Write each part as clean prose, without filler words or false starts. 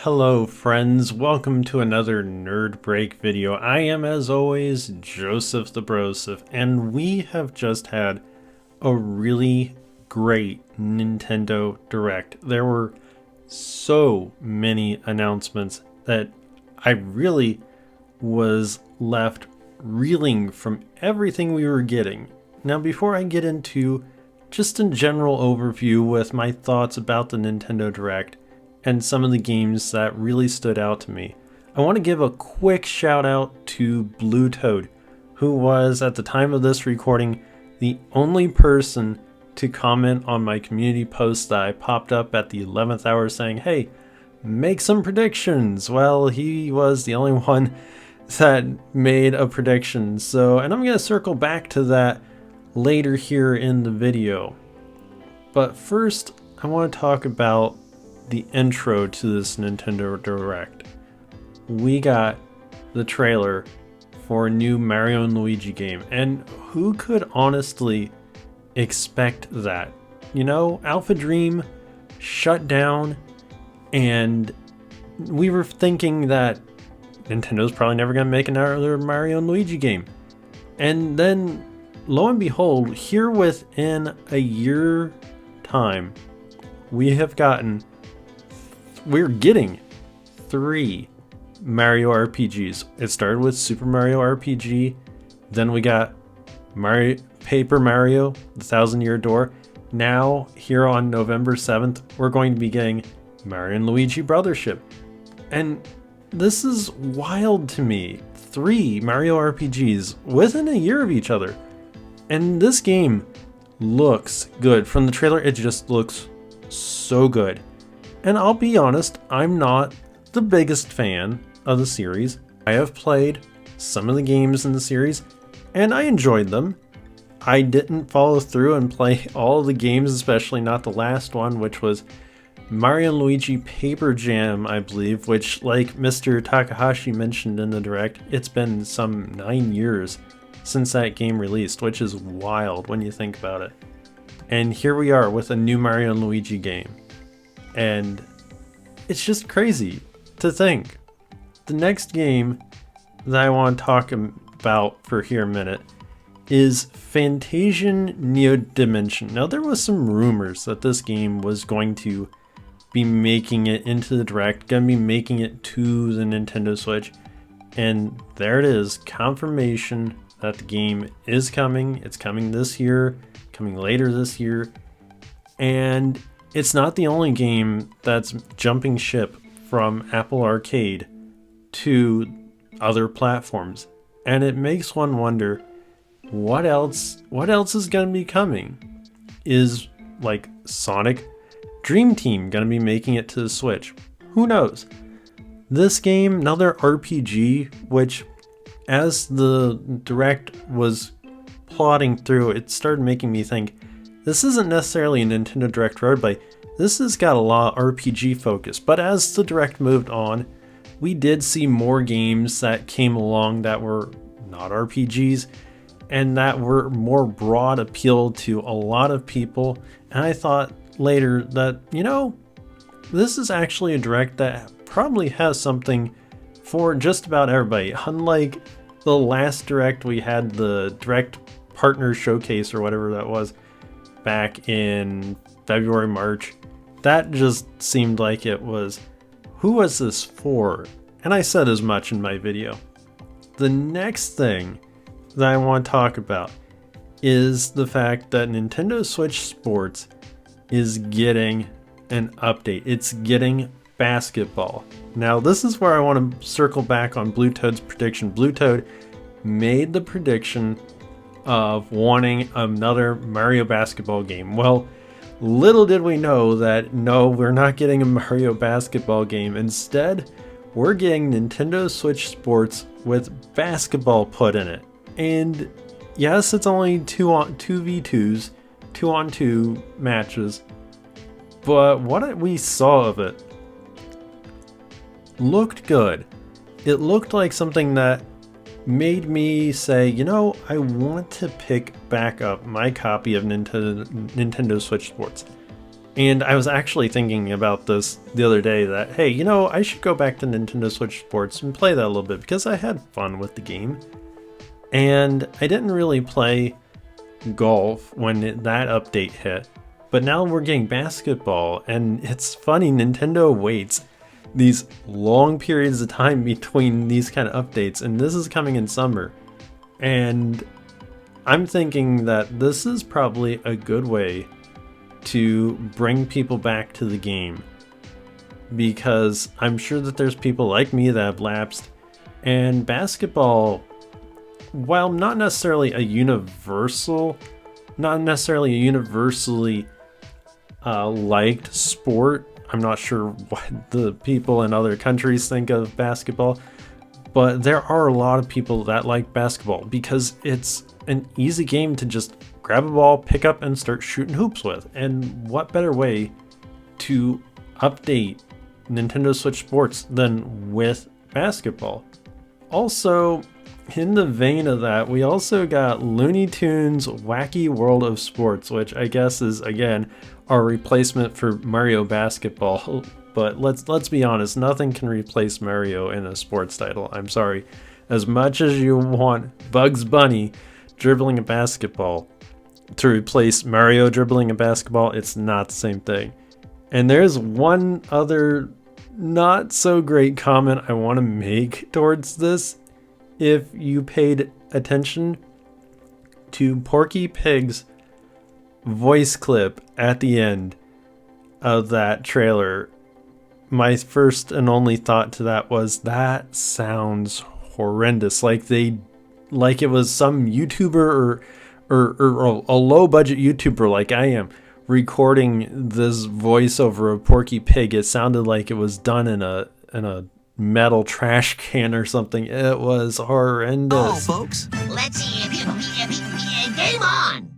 Hello friends, welcome to another Nerd Break video. I am as always Joseph the Broseph, and we have just had a really great Nintendo Direct. There were so many announcements that I really was left reeling from everything we were getting. Now before I get into just a general overview with my thoughts about the Nintendo Direct and some of the games that really stood out to me, I want to give a quick shout out to Blue Toad, who was, at the time of this recording, the only person to comment on my community post that I popped up at the 11th hour saying, hey, make some predictions. Well, he was the only one that made a prediction. And I'm going to circle back to that later here in the video. But first, I want to talk about the intro to this Nintendo Direct. We got the trailer for a new Mario and Luigi game, and who could honestly expect that? You know, Alpha Dream shut down, and we were thinking that Nintendo's probably never going to make another Mario and Luigi game. And then, lo and behold, here within a year time, we're getting 3 Mario RPGs. It started with Super Mario RPG, then we got Paper Mario, The Thousand Year Door. Now, here on November 7th, we're going to be getting Mario and Luigi Brothership. And this is wild to me. 3 Mario RPGs within a year of each other. And this game looks good. From the trailer, it just looks so good. And I'll be honest, I'm not the biggest fan of the series. I have played some of the games in the series, and I enjoyed them. I didn't follow through and play all of the games, especially not the last one, which was Mario & Luigi Paper Jam, I believe, which, like Mr. Takahashi mentioned in the Direct, it's been some 9 years since that game released, which is wild when you think about it. And here we are with a new Mario & Luigi game. And it's just crazy to think. The next game that I want to talk about for here a minute is Fantasian Neo Dimension. Now, there was some rumors that this game was going to be making it into the Direct, going to be making it to the Nintendo Switch. And there it is, confirmation that the game is coming. It's coming this year, coming later this year. And it's not the only game that's jumping ship from Apple Arcade to other platforms. And it makes one wonder, what else is going to be coming? Is, like, Sonic Dream Team going to be making it to the Switch? Who knows? This game, another RPG, which as the Direct was plodding through, it started making me think, this isn't necessarily a Nintendo Direct roleplay. This has got a lot of RPG focus. But as the Direct moved on, we did see more games that came along that were not RPGs and that were more broad appeal to a lot of people. And I thought later that, you know, this is actually a Direct that probably has something for just about everybody. Unlike the last Direct, we had the Direct Partner Showcase or whatever that was back in February, March. That just seemed like it was, who was this for? And I said as much in my video. The next thing that I want to talk about is the fact that Nintendo Switch Sports is getting an update. It's getting basketball. Now, this is where I want to circle back on Blue Toad's prediction. Blue Toad made the prediction of wanting another Mario basketball game. Well, little did we know that no, we're not getting a Mario basketball game. Instead, we're getting Nintendo Switch Sports with basketball put in it. And yes, it's only 2v2s, 2-on-2 matches. But what we saw of it looked good. It looked like something that made me say, you know, I want to pick back up my copy of Nintendo Switch Sports. And I was actually thinking about this the other day that, hey, you know, I should go back to Nintendo Switch Sports and play that a little bit because I had fun with the game. And I didn't really play golf when that update hit. But now we're getting basketball, and it's funny, Nintendo waits these long periods of time between these kind of updates, and this is coming in summer. And I'm thinking that this is probably a good way to bring people back to the game, because I'm sure that there's people like me that have lapsed, and basketball, while not necessarily a universally liked sport. I'm not sure what the people in other countries think of basketball, but there are a lot of people that like basketball because it's an easy game to just grab a ball, pick up, and start shooting hoops with. And what better way to update Nintendo Switch Sports than with basketball? Also, in the vein of that, we also got Looney Tunes Wacky World of Sports, which I guess is, again, our replacement for Mario Basketball. But let's be honest, nothing can replace Mario in a sports title. I'm sorry. As much as you want Bugs Bunny dribbling a basketball to replace Mario dribbling a basketball, it's not the same thing. And there's one other not so great comment I want to make towards this. If you paid attention to Porky Pig's voice clip at the end of that trailer, my first and only thought to that was, that sounds horrendous. Like it was some YouTuber or a low budget YouTuber like I am recording this voiceover of Porky Pig. It sounded like it was done in a metal trash can or something. It was horrendous. Oh, folks, let's see game on.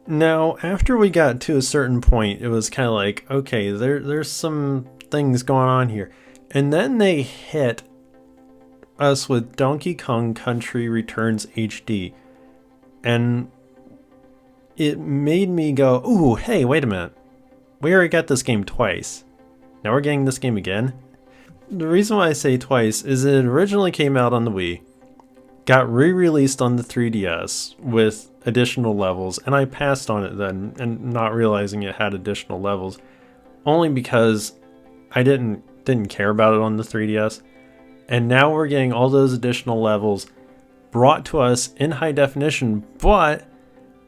Now, after we got to a certain point, it was kind of like, okay, there's some things going on here. And then they hit us with Donkey Kong Country Returns HD. And it made me go, ooh, hey, wait a minute. We already got this game twice. Now we're getting this game again? The reason why I say twice is it originally came out on the Wii, got re-released on the 3DS with additional levels, and I passed on it then, and not realizing it had additional levels, only because I didn't care about it on the 3DS. And now we're getting all those additional levels brought to us in high definition, but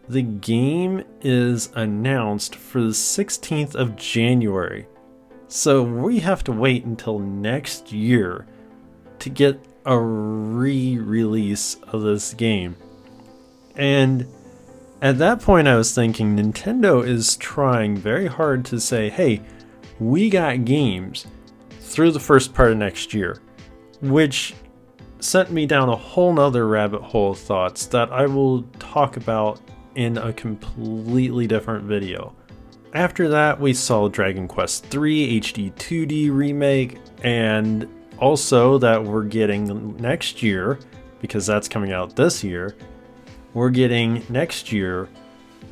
the game is announced for the 16th of January. So we have to wait until next year to get a re-release of this game. And at that point I was thinking Nintendo is trying very hard to say, hey, we got games through the first part of next year, which sent me down a whole nother rabbit hole of thoughts that I will talk about in a completely different video. After that, we saw Dragon Quest III HD 2D remake, and also that we're getting next year, because that's coming out this year, we're getting next year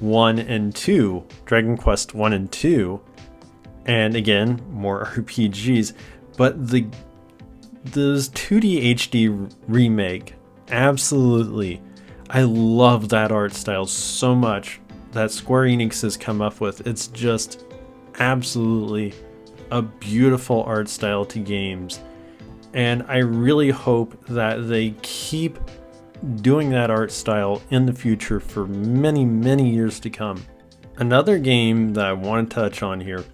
1 and 2, Dragon Quest 1 and 2, and again, more RPGs, but this 2D HD remake, absolutely, I love that art style so much that Square Enix has come up with. It's just absolutely a beautiful art style to games, and I really hope that they keep doing that art style in the future for many, many years to come. Another game that I want to touch on here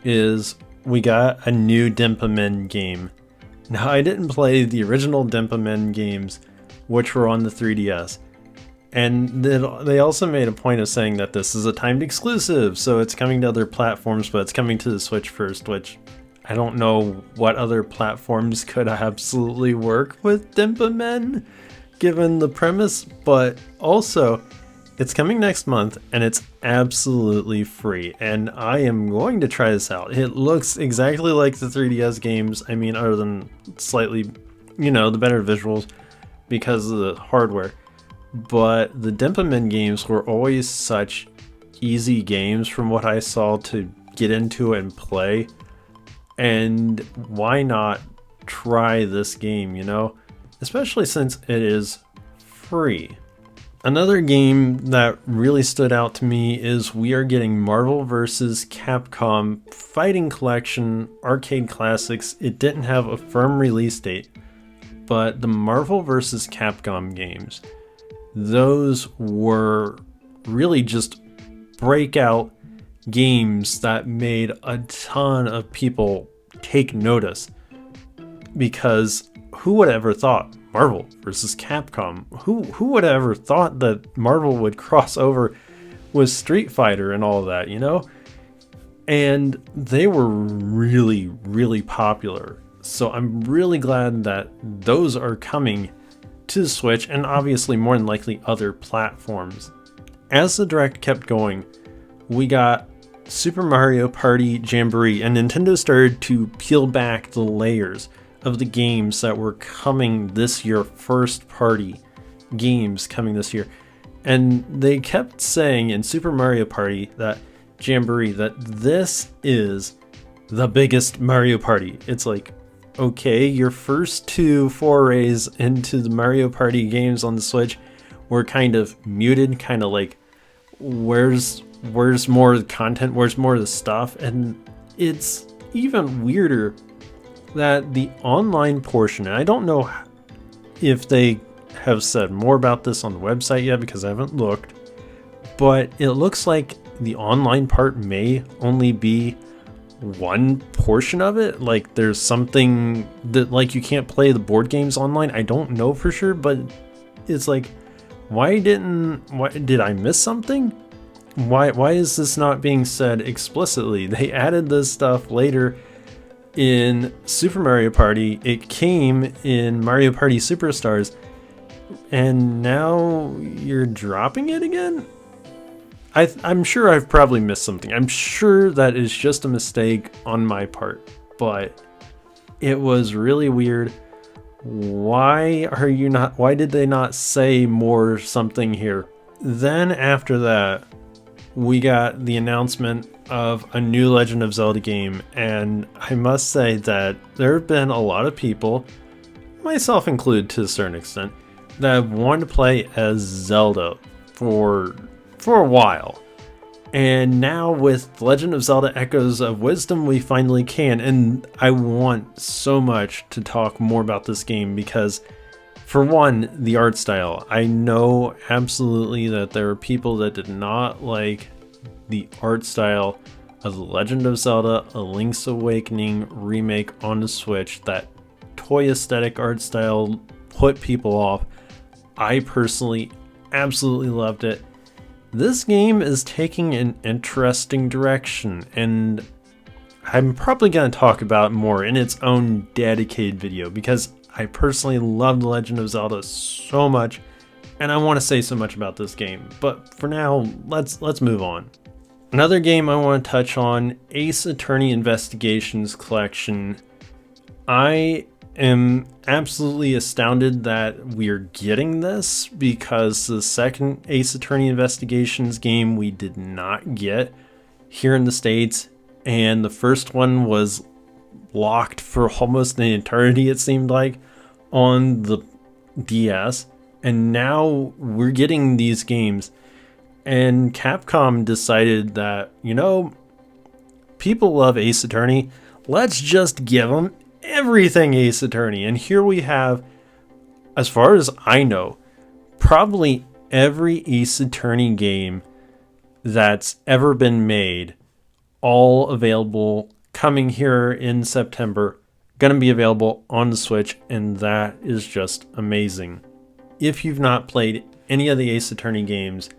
is we got a new Denpa Men game. Now, I didn't play the original Denpa Men games, which were on the 3DS. And they also made a point of saying that this is a timed exclusive, so it's coming to other platforms, but it's coming to the Switch first, which I don't know what other platforms could absolutely work with Denpa Men, given the premise, but also it's coming next month and it's absolutely free, and I am going to try this out. It looks exactly like the 3DS games, I mean, other than slightly, the better visuals because of the hardware. But the Denpa Men games were always such easy games from what I saw to get into it and play. And why not try this game, you know? Especially since it is free. Another game that really stood out to me is we are getting Marvel vs. Capcom Fighting Collection Arcade Classics. It didn't have a firm release date, but the Marvel vs. Capcom games, those were really just breakout games that made a ton of people take notice. Because who would ever thought Marvel versus Capcom? Who would have ever thought that Marvel would cross over with Street Fighter and all of that, you know? And they were really, really popular. So I'm really glad that those are coming to the Switch, and obviously more than likely other platforms. As the Direct kept going, we got Super Mario Party Jamboree, and Nintendo started to peel back the layers of the games that were coming this year, first party games coming this year. And they kept saying in Super Mario Party that Jamboree that this is the biggest Mario Party. It's like, okay, your first two forays into the Mario Party games on the Switch were kind of muted, kind of like, where's more of the content, where's more of the stuff? And it's even weirder that the online portion, and I don't know if they have said more about this on the website yet because I haven't looked, but it looks like the online part may only be one portion of it. Like there's something that like you can't play the board games online. I don't know for sure, but it's like, why did I miss something? Why is this not being said explicitly? They added this stuff later in Super Mario Party. It came in Mario Party Superstars, and now you're dropping it again? I'm sure I've probably missed something. I'm sure that is just a mistake on my part, but it was really weird. Why did they not say more something here? Then after that, we got the announcement of a new Legend of Zelda game, and I must say that there have been a lot of people, myself included to a certain extent, that have wanted to play as Zelda for a while. And now with Legend of Zelda Echoes of Wisdom, we finally can, and I want so much to talk more about this game because, for one, the art style. I know absolutely that there are people that did not like the art style of The Legend of Zelda: A Link's Awakening remake on the Switch. That toy aesthetic art style put people off. I personally absolutely loved it. This game is taking an interesting direction, and I'm probably going to talk about it more in its own dedicated video because I personally love The Legend of Zelda so much, and I want to say so much about this game. But for now, let's move on. Another game I want to touch on, Ace Attorney Investigations Collection. I am absolutely astounded that we're getting this because the second Ace Attorney Investigations game we did not get here in the States, and the first one was locked for almost an eternity, it seemed like, on the DS, and now we're getting these games. And Capcom decided that, you know, people love Ace Attorney, let's just give them everything Ace Attorney. And here we have, as far as I know, probably every Ace Attorney game that's ever been made, all available, coming here in September, gonna be available on the Switch, and that is just amazing. If you've not played any of the Ace Attorney games,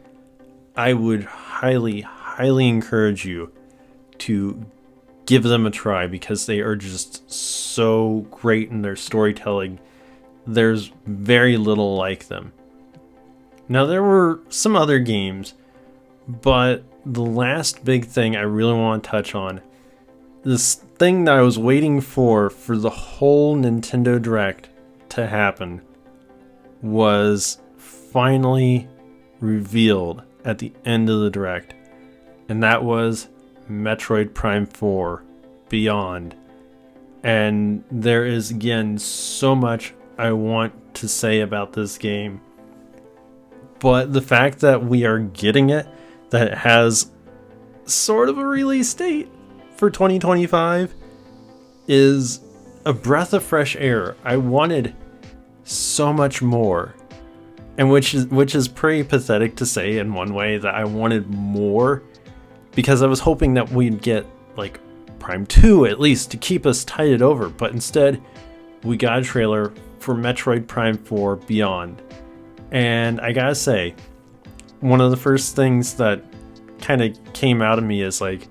I would highly, highly encourage you to give them a try because they are just so great in their storytelling. There's very little like them. Now, there were some other games, but the last big thing I really want to touch on, this thing that I was waiting for the whole Nintendo Direct to happen, was finally revealed at the end of the Direct, and that was Metroid Prime 4 Beyond. And there is, again, so much I want to say about this game. But the fact that we are getting it, that it has sort of a release date for 2025, is a breath of fresh air. I wanted so much more. And which is pretty pathetic to say in one way, that I wanted more, because I was hoping that we'd get like Prime 2 at least to keep us tided over, but instead we got a trailer for Metroid Prime 4 Beyond. And I gotta say, one of the first things that kind of came out of me is like,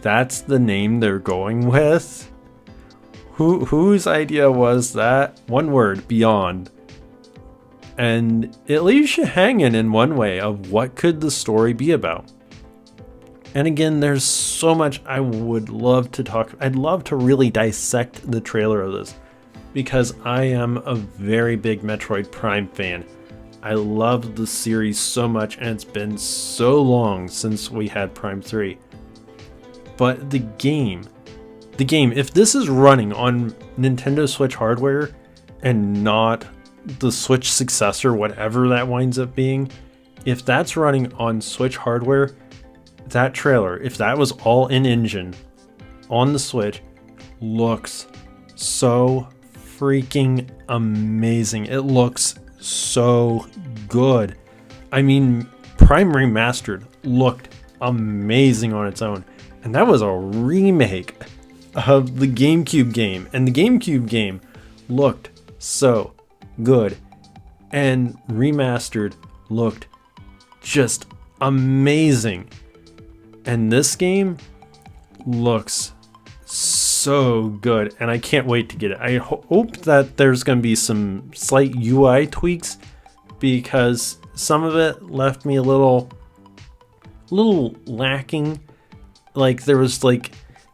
that's the name they're going with? Whose idea was that? One word, Beyond. And it leaves you hanging in one way of what could the story be about. And again, there's so much I would love to talk. I'd love to really dissect the trailer of this, because I am a very big Metroid Prime fan. I love the series so much, and it's been so long since we had Prime 3. But the game, if this is running on Nintendo Switch hardware and not the Switch successor, whatever that winds up being, if that's running on Switch hardware, that trailer, if that was all in engine on the Switch, looks so freaking amazing. It looks so good. I mean, Prime Remastered looked amazing on its own, and that was a remake of the GameCube game, and the GameCube game looked so good, and Remastered looked just amazing. And this game looks so good, and I can't wait to get it. I hope that there's going to be some slight UI tweaks, because some of it left me a little lacking. Like, there was like,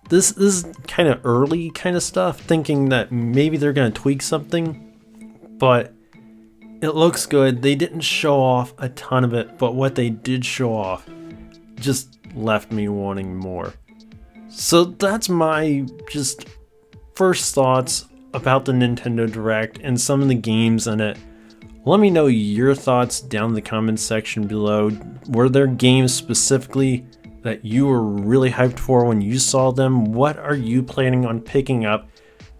this is kind of early kind of stuff, thinking that maybe they're going to tweak something, but it looks good. They didn't show off a ton of it, but what they did show off just left me wanting more. So that's my just first thoughts about the Nintendo Direct and some of the games in it. Let me know your thoughts down in the comments section below. Were there games specifically that you were really hyped for when you saw them? What are you planning on picking up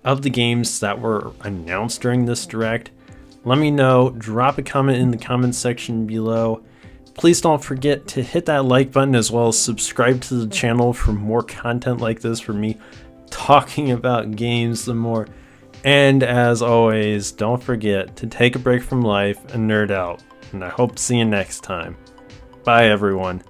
of the games that were announced during this Direct? Let me know. Drop a comment in the comments section below. Please don't forget to hit that like button, as well as subscribe to the channel for more content like this, for me talking about games some more. And as always, don't forget to take a break from life and nerd out. And I hope to see you next time. Bye everyone.